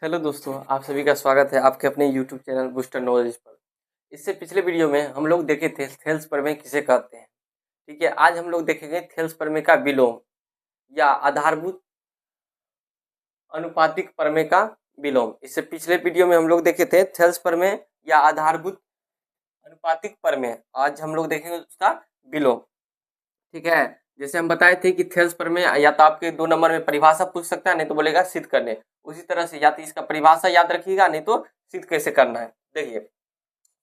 Hello दोस्तों, आप सभी का स्वागत है आपके अपने यूट्यूब चैनल बूस्टर नॉलेज पर। इससे पिछले वीडियो में हम लोग देखे थे थेल्स प्रमेय किसे कहते हैं। ठीक है, आज हम लोग देखेंगे थेल्स प्रमेय का विलोम या आधारभूत अनुपातिक प्रमेय का विलोम। इससे पिछले वीडियो में हम लोग देखे थे थेल्स प्रमेय या आधारभूत अनुपातिक प्रमेय। आज हम लोग देखेंगे उसका विलोम। ठीक है, जैसे हम बताए थे कि थेल्स प्रमेय या तो आपके 2 नंबर में परिभाषा पूछ सकता है, नहीं तो बोलेगा सिद्ध करने। उसी तरह से या तो इसका परिभाषा याद रखिएगा, नहीं तो सिद्ध कैसे करना है। देखिए,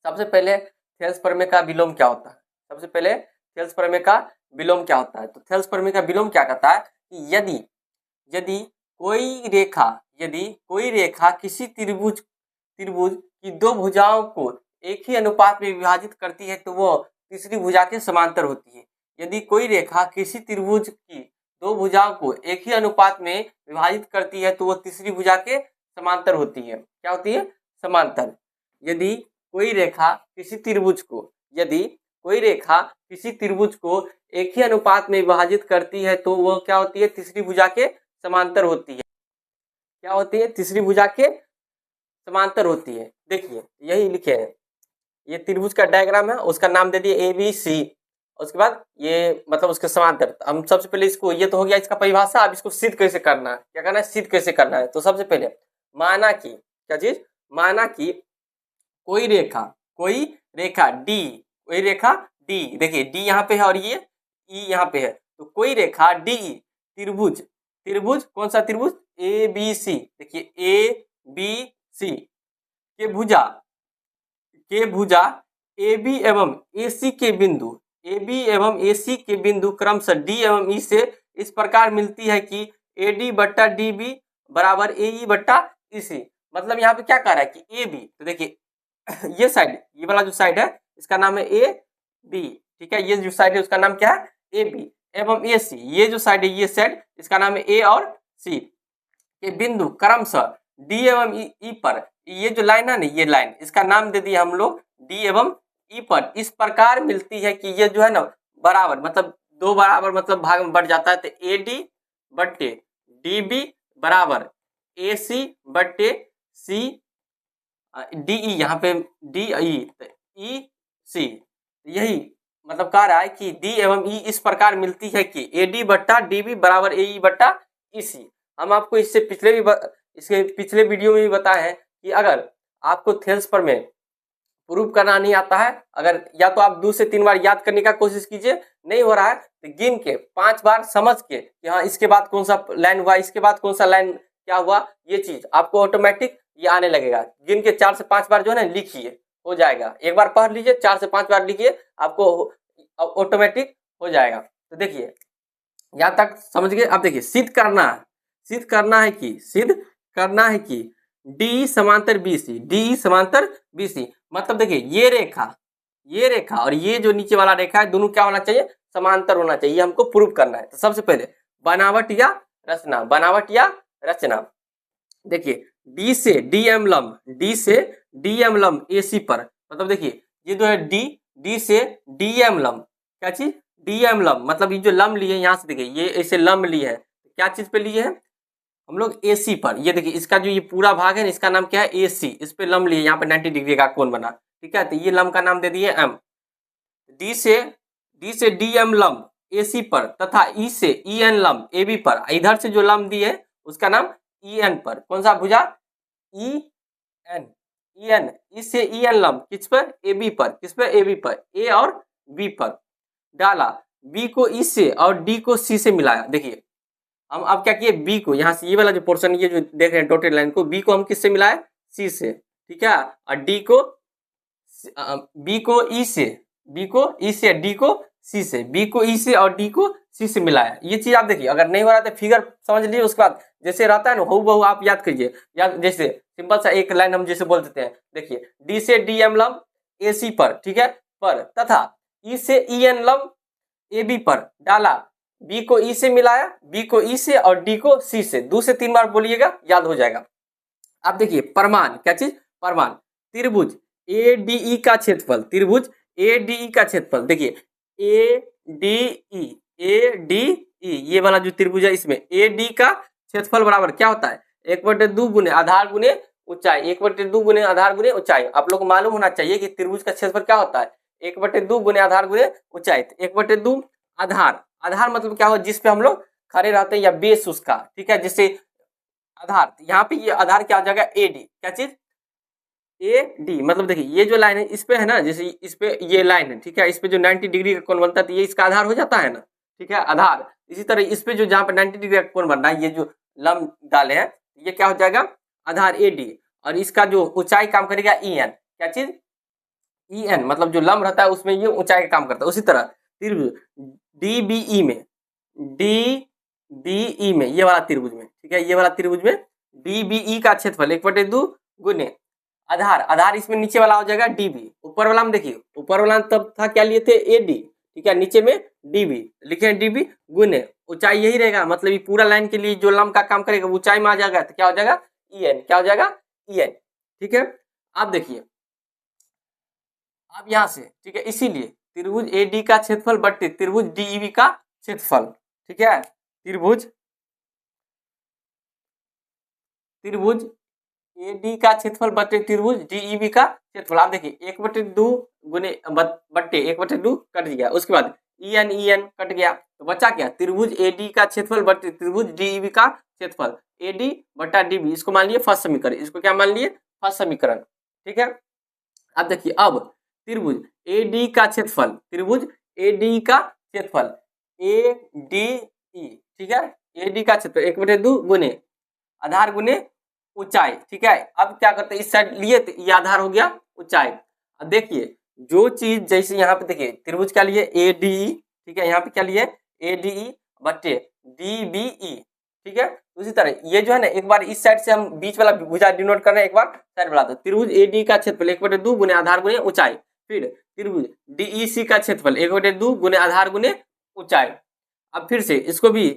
सबसे पहले थेल्स प्रमेय का विलोम क्या होता है। सबसे पहले थेल्स प्रमेय का विलोम क्या होता है, तो थेल्स प्रमेय का विलोम क्या कहता है कि यदि यदि कोई रेखा किसी त्रिभुज त्रिभुज की 2 भुजाओं को एक ही अनुपात में विभाजित करती है तो वो तीसरी भुजा के समांतर होती है। यदि कोई रेखा किसी त्रिभुज की 2 भुजाओं को एक ही अनुपात में विभाजित करती है तो वो तीसरी भुजा के समांतर होती है। क्या होती है? समांतर। यदि कोई रेखा किसी त्रिभुज को एक ही अनुपात में विभाजित करती है तो वो क्या होती है? तीसरी भुजा के समांतर होती है। क्या होती है? तीसरी भुजा के समांतर होती है। देखिए, यही लिखे हैं, ये त्रिभुज का डायग्राम है, उसका नाम दे दिए ए बी सी। उसके बाद ये मतलब उसके समांतर। हम सबसे पहले इसको, ये तो हो गया इसका परिभाषा। अब इसको सिद्ध कैसे करना है, क्या करना है? सिद्ध कैसे करना है। तो सबसे पहले माना कि क्या चीज, माना कि कोई रेखा डी, देखिए डी यहाँ पे है और ये ई यहाँ पे है, तो कोई रेखा डी त्रिभुज त्रिभुज कौन सा त्रिभुज? A B C. देखिए ए बी सी के भुजा ए बी एवं ए सी के बिंदु क्रमशः डी एवं ई से इस प्रकार मिलती है कि ए डी बट्टा डी बी बराबर ए ई बट्टा ई सी। मतलब यहाँ पे क्या कह रहा है कि ए बी, तो देखिए ये साइड, ये वाला जो साइड है इसका नाम है ए बी। ठीक है, ये जो साइड है उसका नाम क्या है? A B. एवं ए सी, ये जो साइड है, ये साइड, इसका नाम है ए और सी के बिंदु क्रमशः डी एवं ई पर, ये जो लाइन है ना, ये लाइन, इसका नाम दे दिया हम लोग डी एवं ई पर इस प्रकार मिलती है कि ये जो है ना बराबर, मतलब 2 बराबर मतलब भाग में बढ़ जाता है। तो ए डी बट्टे डी बी बराबर ए सी बट्टे सी डी ई, यहाँ पे डी ई सी। यही मतलब कह रहा है कि डी एवं ई इस प्रकार मिलती है कि ए डी बट्टा डी बी बराबर ए ई बट्टा ई सी। हम आपको इसके पिछले वीडियो में भी बताए हैं कि अगर आपको थेल्स प्रमेय प्रूव करना नहीं आता है, अगर या तो आप 2 से 3 बार याद करने का कोशिश कीजिए, नहीं हो रहा है तो गिन के 5 बार समझ के कि हाँ इसके बाद कौन सा लाइन हुआ, इसके बाद कौन सा लाइन क्या हुआ, ये चीज आपको ऑटोमेटिक ये आने लगेगा। गिन के 4 से 5 बार जो है ना लिखिए, हो जाएगा। एक बार पढ़ लीजिए, 4 से 5 बार लिखिए, आपको ऑटोमेटिक हो जाएगा। तो देखिए यहाँ तक समझ गए। अब देखिए सिद्ध करना है कि डी समांतर बी सी, मतलब देखिए ये रेखा और ये जो नीचे वाला रेखा है, दोनों क्या होना चाहिए? समांतर होना चाहिए। ये हमको प्रूव करना है। तो सबसे पहले बनावट या रचना। देखिए डी से डी एम लंब ए सी पर, मतलब देखिए ये जो है डी से डी एम लंब, क्या चीज? डी एम लंब, मतलब ये जो लंब लिए यहाँ से, देखिए ये ऐसे लंब लिए है, क्या चीज पे लिए है हम लोग? ए सी पर। ये देखिए इसका जो ये पूरा भाग है ना, इसका नाम क्या है? ए सी। इस पे लंब लिए, यहाँ पे 90 डिग्री का कोण बना। ठीक है, तो ये लंब का नाम दे दिए एम। डी से डी एम लंब ए सी पर तथा ई से ई एन लंब ए बी पर, इधर से जो लंब दी है उसका नाम ई एन पर। कौन सा भुजा? E N. ई से ई एन लंब किस पर? ए बी पर। किस पर? ए बी पर, ए और बी पर डाला। बी को ई से और डी को सी से मिलाया। देखिए हम अब क्या किए, बी को यहाँ से, ये वाला जो पोर्शन, ये जो देख रहे हैं डॉटेड लाइन को, बी को हम किससे मिलाए? सी से। ठीक है, और डी को बी को ई से डी को सी से, बी को ई से और डी को सी से मिलाया। ये चीज आप देखिए, अगर नहीं हो रहा तो फिगर समझ लीजिए, उसके बाद जैसे रहता है ना हूबहू आप याद करिए। याद जैसे सिंपल सा एक लाइन हम जैसे बोल देते हैं, देखिए डी से डी एम लंब ए सी पर, ठीक है, पर तथा ई से ई एन लंब ए बी पर डाला। बी को ई से मिलाया, बी को ई से और डी को सी से। 2 से 3 बार बोलिएगा, याद हो जाएगा। अब देखिए प्रमाण, क्या चीज? प्रमाण। त्रिभुज ए डी ई का क्षेत्रफल, देखिए ए डी ई, ये वाला जो त्रिभुज है इसमें ए डी का क्षेत्रफल बराबर क्या होता है? 1/2 गुने आधार गुने ऊंचाई, 1/2 गुने आधार गुने ऊंचाई। आप लोग को मालूम होना चाहिए कि त्रिभुज का क्षेत्रफल क्या होता है, 1/2 गुने आधार गुने ऊंचाई। 1/2 आधार, आधार मतलब क्या हो, जिसपे हम लोग खड़े रहते हैं या बेस उसका, ठीक है, जिससे आधार, यहाँ पे ये आधार क्या हो जाएगा, एडी, क्या चीज, ए डी। मतलब देखिए ये जो लाइन है इस पे है ना, जैसे इस पे ये लाइन है, ठीक है, इस पे जो 90 डिग्री का कोण बनता है तो ये इसका आधार हो जाता है ना, ठीक है, आधार। इसी तरह इस पे जो जहाँ पे 90 डिग्री का कोण बन रहा है, ये जो लंब डाले हैं, ये क्या हो जाएगा, आधार ए डी। और इसका जो ऊंचाई काम करेगा ई एन, क्या चीज, ई एन, मतलब जो लंब रहता है उसमें ये ऊंचाई का काम करता है। उसी तरह त्रिभुज डीबीई में, डीबीई में, ये वाला त्रिभुज में, ठीक है, ये वाला त्रिभुज में डीबीई का क्षेत्रफल 1/2 गुने आधार, आधार इसमें नीचे वाला हो जाएगा डीबी, ऊपर वाला में देखिए, ऊपर वाला तब था क्या लिए थे, एडी, ठीक है, नीचे में डीबी लिखे, डीबी गुने ऊंचाई यही रहेगा, मतलब ये पूरा लाइन के लिए जो लंब का काम करेगा ऊंचाई में आ जाएगा, तो क्या हो जाएगा, ई एन, क्या हो जाएगा, ई एन, ठीक है। आप देखिए, अब यहां से, ठीक है, इसीलिए त्रिभुज एडी का क्षेत्रफल बट्टे त्रिभुज डीईबी का क्षेत्रफल, ठीक है, त्रिभुज एडी का क्षेत्रफल बट्टे त्रिभुज डीईबी का क्षेत्रफल। आप देखिए 1/2 गुने बट्टे 1/2 कट गया, उसके बाद ई एन कट गया, तो बचा क्या, त्रिभुज एडी का क्षेत्रफल बट्टे त्रिभुज डीईबी का क्षेत्रफल, एडी बट्टा डीबी, इसको मान लिए फर्स्ट समीकरण, इसको क्या मान लिए, फर्स्ट समीकरण, ठीक है। अब देखिए, अब त्रिभुज एडी का क्षेत्रफल, त्रिभुज एडी का क्षेत्रफल ए डी ई, ठीक है, एडी का क्षेत्रफल 1/2 गुने आधार गुने ऊंचाई, ठीक है। अब क्या करते हैं, इस साइड लिए तो ये आधार हो गया ऊंचाई। अब देखिए जो चीज, जैसे यहाँ पे देखिए त्रिभुज क्या लिए, ए डी ई, ठीक है, यहाँ पे क्या लिए, ए डी ई बट्टे डी बी ई, ठीक है। उसी तरह ये जो है ना, एक बार इस साइड से हम बीच वाला भुजा डिनोट कर रहे हैं, एक बार साइड बढ़ा दो, त्रिभुज ए डी का क्षेत्रफल 1/2 गुने आधार गुने ऊंचाई, फिर त्रिभुज डीईसी का क्षेत्रफल 1/2 गुने आधार गुने ऊंचाई। अब फिर से इसको भी,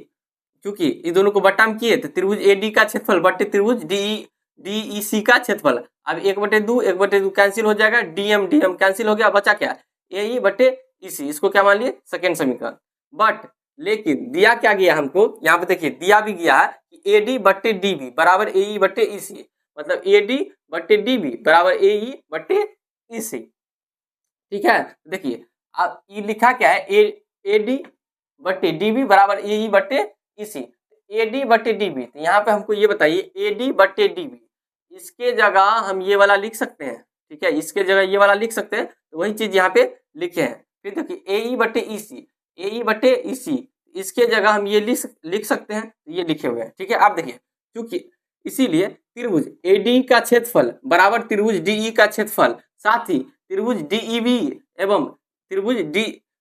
क्योंकि ये दोनों को बट्टा में किए, तो त्रिभुज एडी का क्षेत्रफल बट्टे त्रिभुज डीईसी का क्षेत्रफल। अब 1/2 कैंसिल हो जाएगा, डीएम कैंसिल हो गया, बचा क्या, ए बट्टे ईसी, इसको क्या मान लिए, सेकेंड समीकरण। बट लेकिन दिया क्या गया हमको, यहाँ पे देखिए दिया भी गया है कि एडी बट्टे डीबी बराबर ए बट्टे ईसी, मतलब एडी बट्टे डीबी बराबर ए बट्टे ईसी, ठीक है। देखिए अब ये लिखा क्या है, एडी बट्टे डीबी बराबर ए बट्टे इसी, एडी बट्टे डीबी, तो यहाँ पे हमको ये बताइए, एडी बट्टे डीबी, इसके जगह हम ये वाला लिख सकते हैं, ठीक है, इसके जगह ये वाला लिख सकते हैं, तो वही चीज यहाँ पे लिखे हैं। फिर देखिए ए बट्टे ईसी, ए बट्टे ईसी, इसके जगह हम ये लिख सकते हैं, ये लिखे हुए हैं, ठीक है। आप देखिए, क्योंकि इसीलिए त्रिभुज एडी का क्षेत्रफल बराबर त्रिभुज डीई का क्षेत्रफल, साथ ही त्रिभुज डीईबी एवं त्रिभुज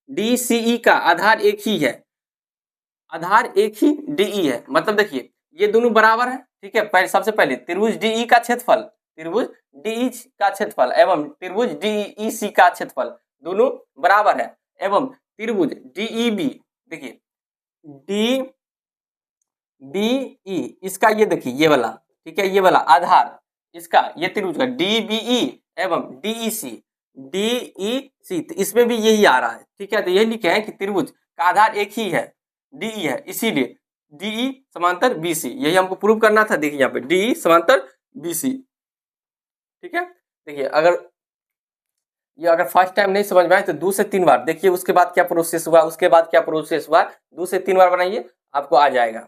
डीसीई का आधार एक ही है, आधार एक ही डीई है। मतलब देखिए ये दोनों बराबर है, ठीक है। पहले सबसे पहले त्रिभुज डीई का क्षेत्रफल, त्रिभुज डीई का क्षेत्रफल एवं त्रिभुज डीईसी का क्षेत्रफल दोनों बराबर है, एवं त्रिभुज डीईबी, देखिए डीबीई, इसका ये देखिए ये वाला, ठीक है, ये वाला आधार इसका, ये त्रिभुज का डीबीई एवं डीईसी, तो इसमें भी यही आ रहा है, ठीक है। तो यही लिखे हैं कि त्रिभुज का आधार एक ही है, डीई है, इसीलिए डीई समांतर बीसी, यही हमको प्रूव करना था। देखिए यहाँ पे डीई समांतर बीसी, ठीक है। देखिए अगर फर्स्ट टाइम नहीं समझ में आए तो 2 से 3 बार देखिए, उसके बाद क्या प्रोसेस हुआ, उसके बाद क्या प्रोसेस हुआ, 2 से 3 बार बनाइए, आपको आ जाएगा।